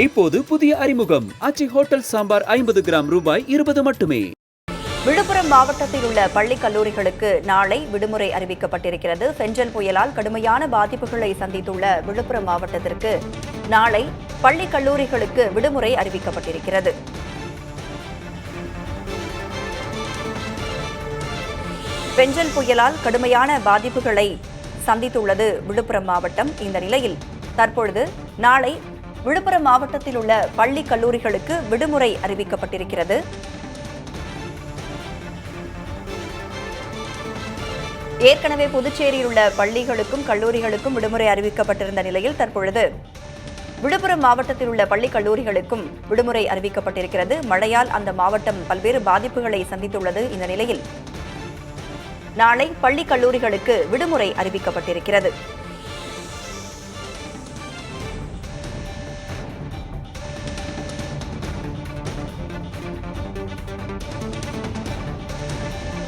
இப்போது புதிய அறிமுகம் ஆச்சி ஹோட்டல் சாம்பார் 50 கிராம் ரூபாய் 20 மட்டுமே. விழுப்புரம் மாவட்டத்தில் உள்ள பள்ளி கல்லூரிகளுக்கு நாளை விடுமுறை அறிவிக்கப்பட்டிருக்கிறது. பெஞ்சல் புயலால் கடுமையான பாதிப்புகளை சந்தித்துள்ள விழுப்புரம் மாவட்டத்திற்கு நாளை பள்ளி கல்லூரிகளுக்கு விடுமுறை அறிவிக்கப்பட்டிருக்கிறது. பெஞ்சல் புயலால் கடுமையான பாதிப்புகளை சந்தித்துள்ளது விழுப்புரம் மாவட்டம். இந்த நிலையில் தற்பொழுது நாளை விழுப்புரம் மாவட்டத்தில் உள்ள பள்ளி கல்லூரிகளுக்கு விடுமுறை அறிவிக்கப்பட்டிருக்கிறது. ஏற்கனவே புதுச்சேரியில் உள்ள பள்ளிகளுக்கும் கல்லூரிகளுக்கும் விடுமுறை அறிவிக்கப்பட்டிருந்த நிலையில் தற்பொழுது விழுப்புரம் மாவட்டத்தில் உள்ள பள்ளி கல்லூரிகளுக்கும் விடுமுறை அறிவிக்கப்பட்டிருக்கிறது. மழையால் அந்த மாவட்டம் பல்வேறு பாதிப்புகளை சந்தித்துள்ளது. இந்த நிலையில் நாளை பள்ளி கல்லூரிகளுக்கு விடுமுறை அறிவிக்கப்பட்டிருக்கிறது.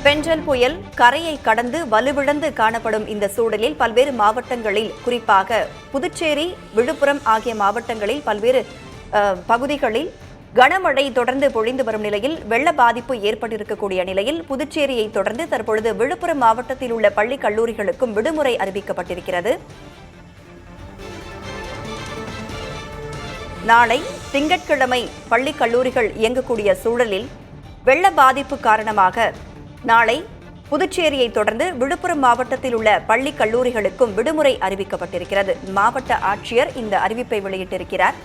பெஞ்சல் புயல் கரையை கடந்து வலுவிழந்து காணப்படும் இந்த சூழலில் பல்வேறு மாவட்டங்களில், குறிப்பாக புதுச்சேரி, விழுப்புரம் ஆகிய மாவட்டங்களில் பல்வேறு பகுதிகளில் கனமழை தொடர்ந்து பொழிந்து வரும் நிலையில் வெள்ள பாதிப்பு ஏற்பட்டிருக்கக்கூடிய நிலையில் புதுச்சேரியை தொடர்ந்து தற்பொழுது விழுப்புரம் மாவட்டத்தில் உள்ள பள்ளி கல்லூரிகளுக்கும் விடுமுறை அறிவிக்கப்பட்டிருக்கிறது. நாளை திங்கட்கிழமை பள்ளி கல்லூரிகள் இயங்கக்கூடிய சூழலில் வெள்ள பாதிப்பு காரணமாக நாளை புதுச்சேரியை தொடர்ந்து விழுப்புரம் மாவட்டத்தில் உள்ள பள்ளி கல்லூரிகளுக்கும் விடுமுறை அறிவிக்கப்பட்டிருக்கிறது. மாவட்ட ஆட்சியர் இந்த அறிவிப்பை வெளியிட்டிருக்கிறார்.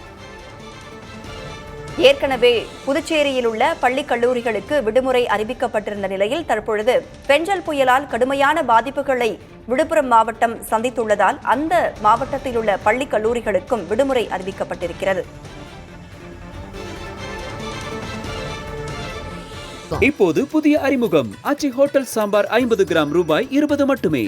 ஏற்கனவே புதுச்சேரியில் உள்ள பள்ளி கல்லூரிகளுக்கு விடுமுறை அறிவிக்கப்பட்டிருந்த நிலையில் தற்பொழுது பெஞ்சல் புயலால் கடுமையான பாதிப்புகளை விழுப்புரம் மாவட்டம் சந்தித்துள்ளதால் அந்த மாவட்டத்தில் உள்ள பள்ளி கல்லூரிகளுக்கும் விடுமுறை அறிவிக்கப்பட்டிருக்கிறது. இப்போது புதிய அறிமுகம் ஆச்சி ஹோட்டல் சாம்பார் 50 கிராம் ரூபாய் 20 மட்டுமே.